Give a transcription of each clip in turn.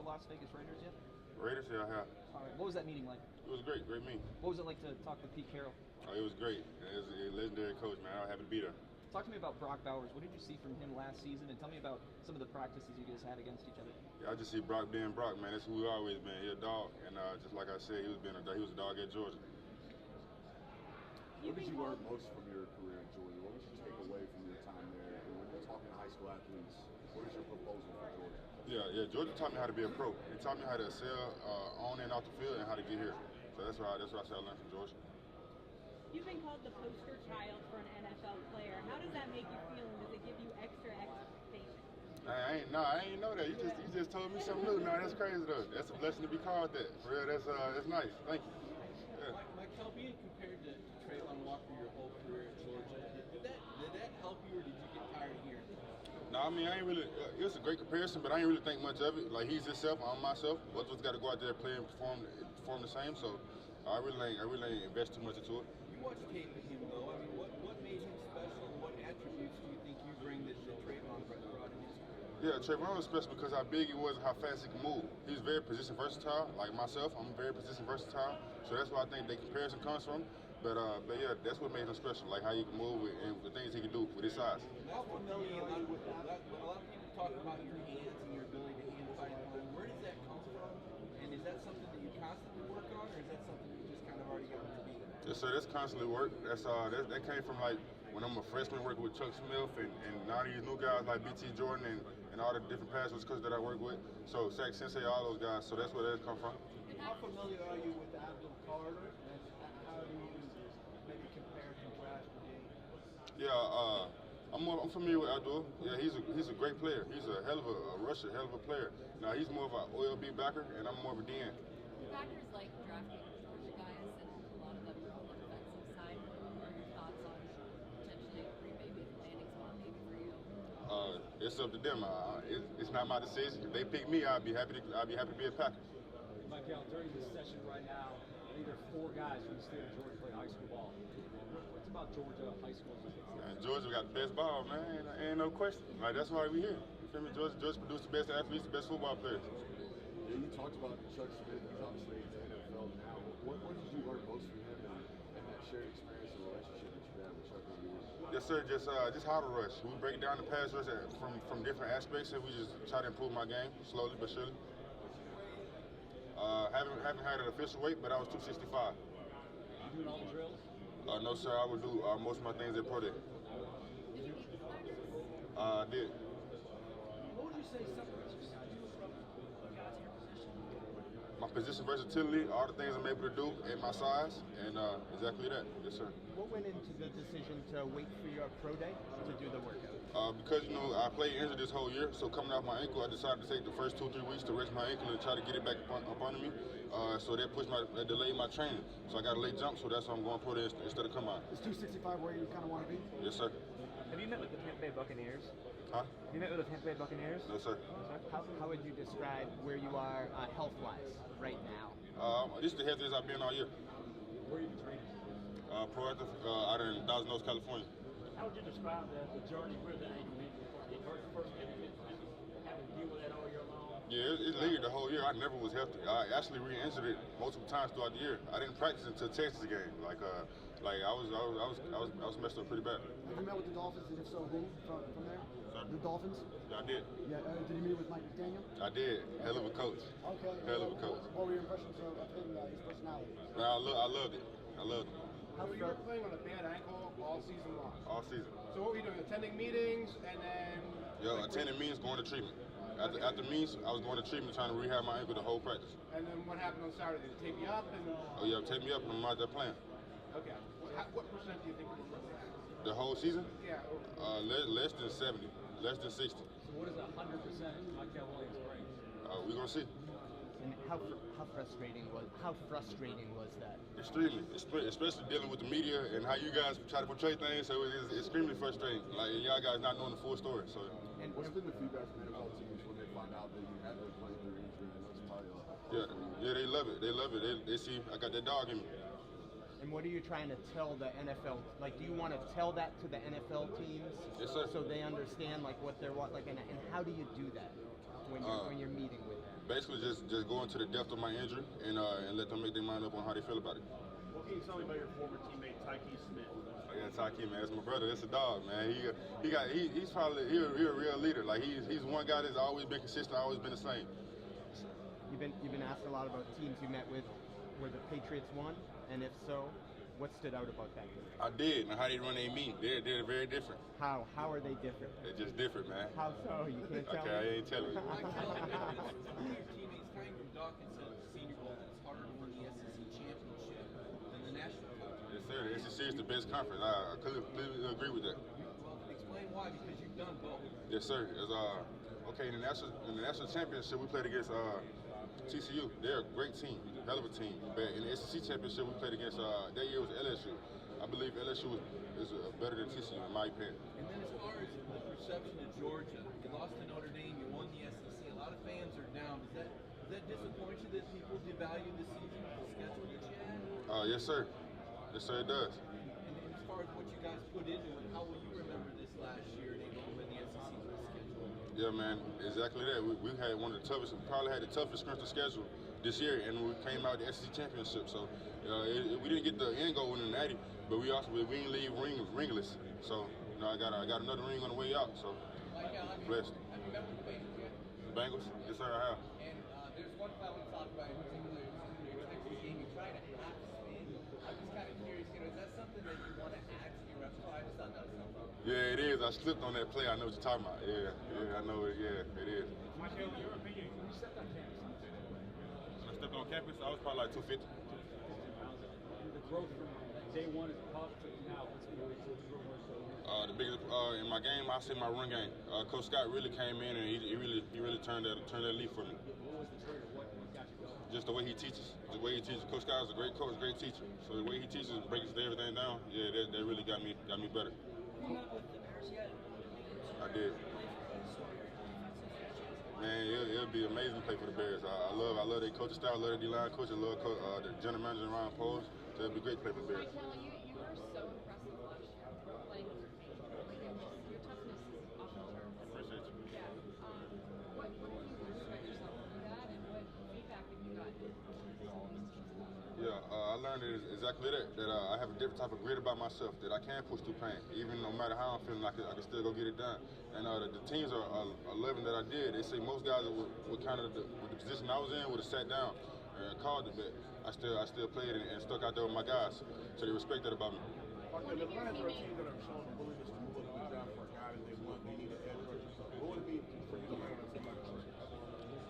Las Vegas Raiders yet? Raiders, yeah, I have. All right. What was that meeting like? It was great meeting. What was it like to talk to Pete Carroll? Oh, it was great. It was a legendary coach, man. I was happy to be there. Talk to me about Brock Bowers. What did you see from him last season? And tell me about some of the practices you guys had against each other. Yeah, I just see Brock being Brock, man. That's who we always been. He's a dog, and just like I said, he was a dog at Georgia. What did you learn most from your career in Georgia? What would you take away from your time there? And when you're talking to high school athletes, what is your proposal for Georgia? Yeah. Georgia taught me how to be a pro. It taught me how to excel on and off the field and how to get here. So that's what I said I learned from Georgia. You've been called the poster child for an NFL player. How does that make you feel, and does it give you extra expectations? I ain't know that. You just told me something new. No, that's crazy though. That's a blessing to be called that. For real, that's nice. Thank you. Yeah. Mykel, being compared to Trayvon Walker your whole career at Georgia, did that help you, or did you get tired of hearing it? No, I mean, I ain't really. It was a great comparison, but I ain't really think much of it. Like, he's himself, I'm myself. Both of us got to go out there, play, and perform the same. So I really ain't invest too much into it. You watched tape of him, though. I mean, what made him special? What attributes do you think you bring that Trayvon brought in his career? Yeah, Trayvon was special because how big he was and how fast he could move. He was very position versatile, like myself. I'm very position versatile, so that's where I think the comparison comes from. But yeah, that's what made him special, like how he can move and the things he can do with his size. How familiar are you with that? A lot of people talk about your hands and your ability to hand fight line. Where does that come from? And is that something that you constantly work on, or is that something you just kind of already got to be? Yes, sir. That's constantly work. That came from like when I'm a freshman working with Chuck Smith and now these new guys like BT Jordan and all the different pass coaches that I work with. So Zach Sensei, all those guys. So that's where that come from. How familiar are you with Abdul Carter, and how do you maybe compare and contrast the game? Yeah, I'm familiar with Abdul. Yeah, he's a great player. He's a hell of a rusher, hell of a player. Now he's more of an OLB backer, and I'm more of a DN. Backers like drafting Georgia guys, and a lot of them are on the defensive side. What are your thoughts on potentially maybe the landing spot maybe for you? It's up to them. It's not my decision. If they pick me, I'll be happy to be a Packer. Mykel, during this session right now, I think there's 4 guys from the state of Georgia play high school ball. What's about Georgia high school? Man, Georgia got the best ball, man. Ain't no question. Like, that's why we here. You feel me? Georgia produced the best athletes, the best football players. Yeah, you talked about Chuck Smith. He's obviously in the NFL now. What did you learn most from him and that shared experience and relationship that you had with Chuck over the years? Yes, sir. Just how to rush. We break down the pass rush from different aspects, and we just try to improve my game slowly but surely. Haven't had an official weight, but I was 265. You doing all the drills? No, sir. I would do most of my things at Pro Day. I did. What would you say separates you from guys in your position? My position versatility, all the things I'm able to do at my size, and exactly that. Yes, sir. What went into the decision to wait for your pro day to do the workout? Because, I played injured this whole year, so coming off my ankle, I decided to take the first 2-3 weeks to rest my ankle and try to get it back up under me. So that delayed my training. So I got a late jump, so that's why I'm going pro day instead of come out. Is 265 where you kind of want to be? Yes, sir. Have you met with the Tampa Bay Buccaneers? Huh? Have you met with the Tampa Bay Buccaneers? No, sir. How would you describe where you are health-wise right now? This is the healthiest I've been all year. Where are you training? Proactive out in Thousand Oaks, California. How would you describe the journey with the ankle injury? It hurt first having to deal with that all year long? Yeah, it lingered the whole year. I never was healthy. I actually re-injured it multiple times throughout the year. I didn't practice until Texas game. Like I was messed up pretty bad. Have you met with the Dolphins, and if so, who from there? Sorry? The Dolphins? Yeah, I did. Yeah. Did you meet with Mike McDaniel? I did. Hell of a coach. Okay. Hell of a coach. What were your impressions of him, his personality? Man, I loved it. I loved it. So you were playing on a bad ankle all season long? All season. So what were you doing? Attending meetings and then? Attending meetings, going to treatment. After meetings, I was going to treatment trying to rehab my ankle the whole practice. And then what happened on Saturday? Did it tape you up? Oh yeah, tape me up and I'm out there playing. Okay. What percent do you think you were? The whole season? Yeah. Less than 70, less than 60. So what is 100% Mykel Williams bring? We're gonna see. And how frustrating was that? Extremely, especially dealing with the media and how you guys try to portray things. So it's extremely frustrating. Like y'all guys not knowing the full story. So. And what's been the feedback from NFL teams when they find out that you had to play through injury? And that's probably yeah, they love it. They love it. They see I got that dog in me. And what are you trying to tell the NFL? Like, do you want to tell that to the NFL teams? Yes, sir. So they understand like what they're and how do you do that when you're meeting with them? Basically, just go into the depth of my injury and let them make their mind up on how they feel about it. What can you tell me about your former teammate Tyke Smith? Oh, yeah, Tyke, man, that's my brother. That's a dog, man. He's probably a real leader. Like he's one guy that's always been consistent, always been the same. You've been asked a lot about teams you met with where the Patriots won, and if so, what stood out about that game? I did, and how they run their meet. They're very different. How are they different? They're just different, man. How so? You can't tell Okay, me? I ain't telling you. Mykel, your teammates coming from Dawkins said at the Senior Bowl that it's harder to win the SEC championship than the national conference. Yes, sir. The SEC is the best conference. I completely agree with that. Well, explain why, because you've done both. Yes, sir. Okay, in the national championship, we played against TCU. They're a great team, hell of a team. But in the SEC championship, we played against that year was LSU. I believe LSU is better than TCU in my opinion. And then as far as the perception of Georgia, you lost to Notre Dame, you won the SEC. A lot of fans are down. Does that disappoint you that people devalue the season, the schedule that you had? Yes, sir. Yes, sir, it does. And as far as what you guys put into it, how will you remember this last year and able to win the SEC with the schedule? Yeah, man, exactly that. We had one of the toughest, probably had the toughest strength of schedule this year, and we came out the SEC championship. So we didn't get the end goal in the Natty, but we didn't leave ringless. So I got another ring on the way out. So blessed. Have you met with the Bengals yet? The Bengals? Yes, sir, I have. And there's one play we talked about in particular, your Texas game, you tried to half spin. I'm just kind of curious, is that something that you want to add to your repertoire? I just thought that was so fun. Yeah, it is. I slipped on that play. I know what you're talking about. Yeah, I know it. Yeah, it is. Mykel, in your opinion, when you stepped on campus, When I stepped on campus, I was probably like 250. The growth from day one is positive now. What's going to be the growth? The biggest in my game, I say my run game. Coach Scott really came in and he really turned that leaf for me. What was the trigger? What got you going? Just the way he teaches. Coach Scott is a great coach, great teacher. So the way he teaches, breaks everything down. Yeah, that really got me better. You met with the Bears yet? I did. Man, it'll be amazing to play for the Bears. I love their coaching style, I love their D-line coach, I love the general manager Ryan Poles. So it'll be great to play for the Bears. Mykel, you were so impressive last year playing with your team. Like, your toughness is off the charts. Appreciate you. Yeah. What have you learned about yourself through that, and what feedback have you gotten? Yeah, I learned exactly that I have a different type of grit about myself, that I can push through pain. Even no matter how I'm feeling, I can still go get it done. And the teams are loving that I did. They say most guys would kind of, with the position I was in, would have sat down and called it, but I still played and stuck out there with my guys. So they respect that about me. Mykel, the Lions are a team that have shown a willingness to move up in the draft for a guy that they want. They need an edge rusher. What would it be for you to land on a team like Detroit?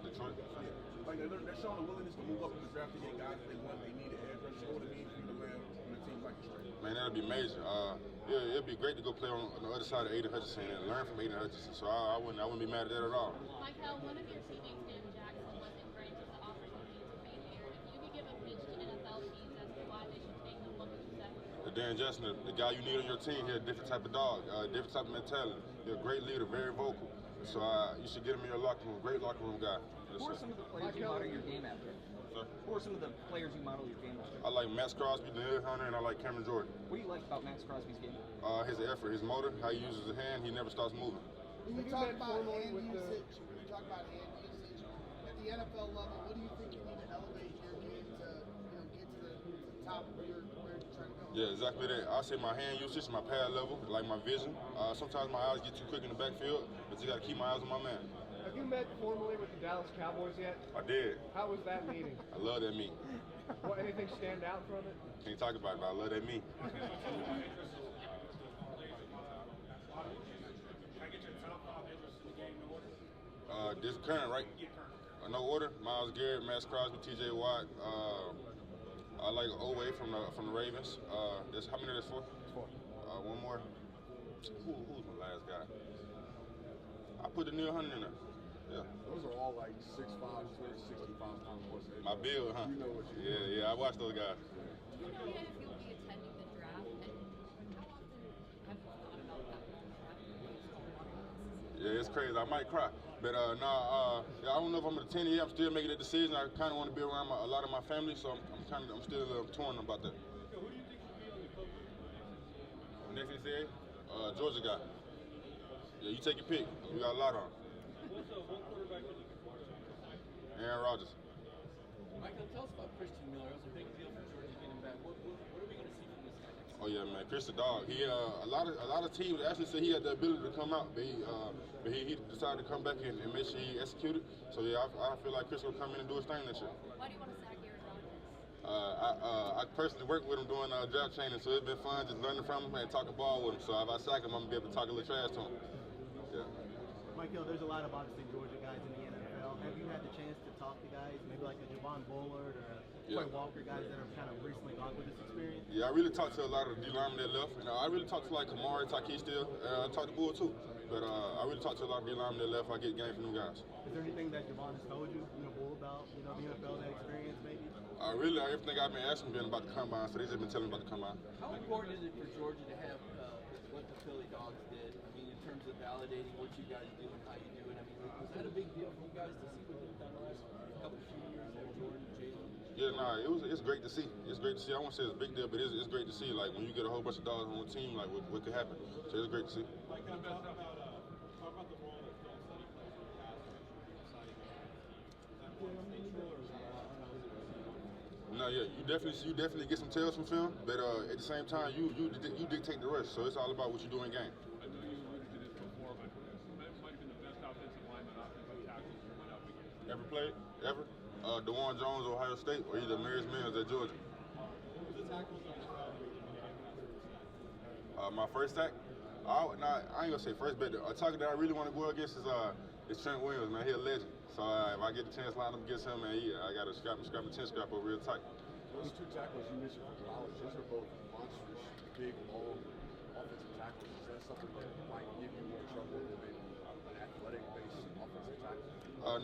Detroit? Like they're showing a willingness to move up in the draft to get guys that they want. They need an edge rusher. What would it mean for you to land on a team like Detroit? Man, that'd be major. It'd be great to go play on the other side of Aiden Hutchinson and learn from Aiden Hutchinson. So I wouldn't be mad at that at all. Mykel, one of your teammates, Dan Jackson, wasn't great to the opportunity to be here. If you could give a pitch to NFL teams as to why they should take them, what would you say? Dan Jackson, the guy you need on your team, he's a different type of dog, different type of mentality. He's a great leader, very vocal. So you should get him in your locker room. Great locker room guy. Who are some of the players you model your game after? Sir? Who are some of the players you model your game after? I like Max Crosby, Daniel Hunter, and I like Cameron Jordan. What do you like about Max Crosby's game? His effort, his motor, how he uses his hand, he never stops moving. When you talk about hand usage, at the NFL level, what do you think you need to elevate your game to get to the top of where you're trying to go? Yeah, exactly that. I say my hand usage, my pad level, like my vision. Sometimes my eyes get too quick in the backfield, but you got to keep my eyes on my man. Have you met formally with the Dallas Cowboys yet? I did. How was that meeting? I love that meeting. Anything stand out from it? Can't talk about it, but I love that meeting. This current, right? No order. Myles Garrett, Max Crosby, T.J. Watt. I like Owe from the Ravens. How many are there for? Four. One more. Who's my last guy? I put the Neil Hunter in there. Yeah. Those are all like 6'5", 265-pound horses. My build, huh? You know what you do. Yeah, I watch those guys. Do you know yet if you'll be attending the draft? And how often have you thought about that draft? Yeah, it's crazy. I might cry. But I don't know if I'm going to attend it yet. I'm still making that decision. I kind of want to be around a lot of my family, so I'm still torn about that. Who do you think will be able to coach? Next NCAA? Georgia guy. Yeah, you take your pick. We got a lot on. What's one quarterback you're looking for? Aaron Chargers. Mykel, tell us about Christian Miller. It was a big deal for Georgia getting back. What are we going to see from this guy next year? Oh yeah, man, Chris the dog. He a lot of teams actually said he had the ability to come out, but he decided to come back and make sure he executed. So yeah, I feel like Chris will come in and do his thing this year. Why do you want to sack Aaron Rodgers? I personally worked with him doing draft training, so it's been fun just learning from him and talking ball with him. So if I sack him, I'm gonna be able to talk a little trash to him. Yeah. Mykel, there's a lot of obviously Georgia guys in the NFL. Have you had the chance to talk to guys, maybe like a Javon Bullard or a Troy Walker, guys that have kind of recently gone through this experience? Yeah, I really talked to a lot of the D linemen that left, and I really talked to like Kamari, Taki still. I talked to Bull too, but I really talked to a lot of D linemen that left. I get game from them guys. Is there anything that Javon has told you, Bull, about the NFL, that experience maybe? Really, everything I've been asking been about the combine, so they just been telling me about the combine. How important is it for Georgia to have what the Philly Dogs did? I mean, in terms of validating what you guys do and how you do it. I mean, was that a big deal for you guys to see what they've done the last few years there, Jordan, Jalen? Yeah, nah, it's great to see. It's great to see. I won't say it's a big deal, but it's great to see. Like when you get a whole bunch of dogs on one team, like what could happen. So it's great to see. Like, talk about the role that Phil Study plays in the past No, yeah, you definitely get some tells from film, but at the same time, you dictate the rest. So it's all about what you do in game. I know you alluded to this before, but might have been the best offensive lineman, offensive tackle you went up against. Ever played? Ever? DeJuan Jones, Ohio State, or either Marius Mills at Georgia. What was the tackles on the My first tack? I ain't gonna say first, but a tackle that I really want to go against is Trent Williams, man. He's a legend. So if I get the chance to line up against him, man, I got to scrap my 10 scrap over real tight. Those two tackles you mentioned from college, those are both monstrous, big, long offensive tackles. Is that something that might give you more trouble than maybe an athletic-based offensive tackle?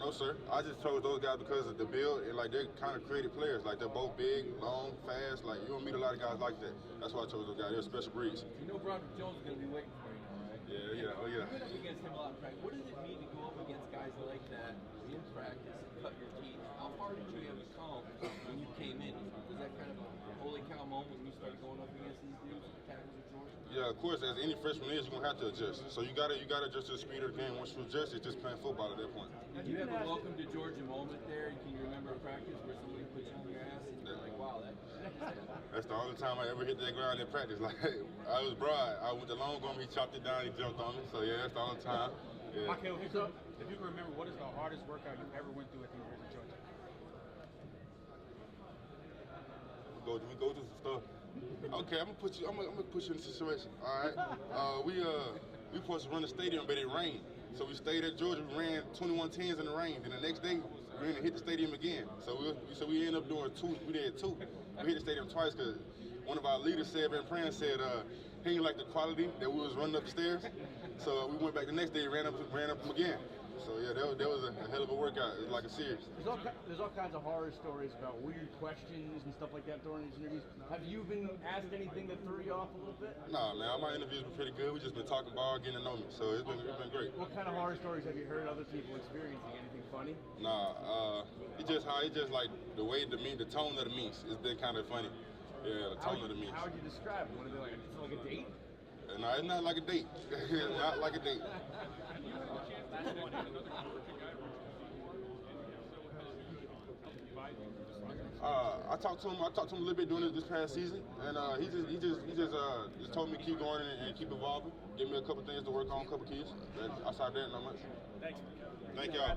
No, sir. I just chose those guys because of the build, and like they're kind of creative players. Like they're both big, long, fast. Like you don't meet a lot of guys like that. That's why I chose those guys. They're special breeds. You know Broderick Jones is going to be waiting for you now, right? Yeah. Oh yeah. You went up against him a lot in practice. What does it mean to go up against guys like that in practice and cut your teeth? How far did you have to come when you came in? Was that kind of a holy cow moment when you started going up against these dudes, tackles at Georgia? Yeah, of course. As any freshman is, you're gonna have to adjust. So you gotta adjust to the speed of the game. Once you adjust, it's just playing football at that point. Did you have a welcome to Georgia moment there? Can you remember a practice where somebody put you on your ass and you're like, wow, That's the only time I ever hit that ground in practice. Like I was broad. I went to long arm, he chopped it down, he jumped on me. So yeah, that's the only time. Yeah. Mykel, if you can remember, what is the hardest workout you ever went through at the University of Georgia? We go through some stuff. Okay, I'm gonna put you in a situation. All right. We supposed to run the stadium, but it rained. So we stayed at Georgia. We ran 21-10s in the rain. Then the next day, we ran and hit the stadium again. So we ended up doing two. We did two. We hit the stadium twice because one of our leaders said, he didn't like the quality that we was running up the stairs. So we went back the next day and ran up them again. So yeah, that was a hell of a workout. It was like a series. There's all kinds of horror stories about weird questions and stuff like that during these interviews. Have you been asked anything that threw you off a little bit? Nah, man, my interviews were pretty good. We just been talking ball, getting to know me. So it's been great. What kind of horror stories have you heard other people experiencing? Anything funny? Nah, it's just like the way the tone of the meets. It's been kind of funny. Yeah, the tone of the meets. How would you describe it? What are they like? It's like a date? No, it's not like a date. Not like a date. I talked to him a little bit during this past season, and he just told me to keep going and keep evolving. Give me a couple things to work on, a couple keys. Outside that, not much. Thanks. Thank y'all.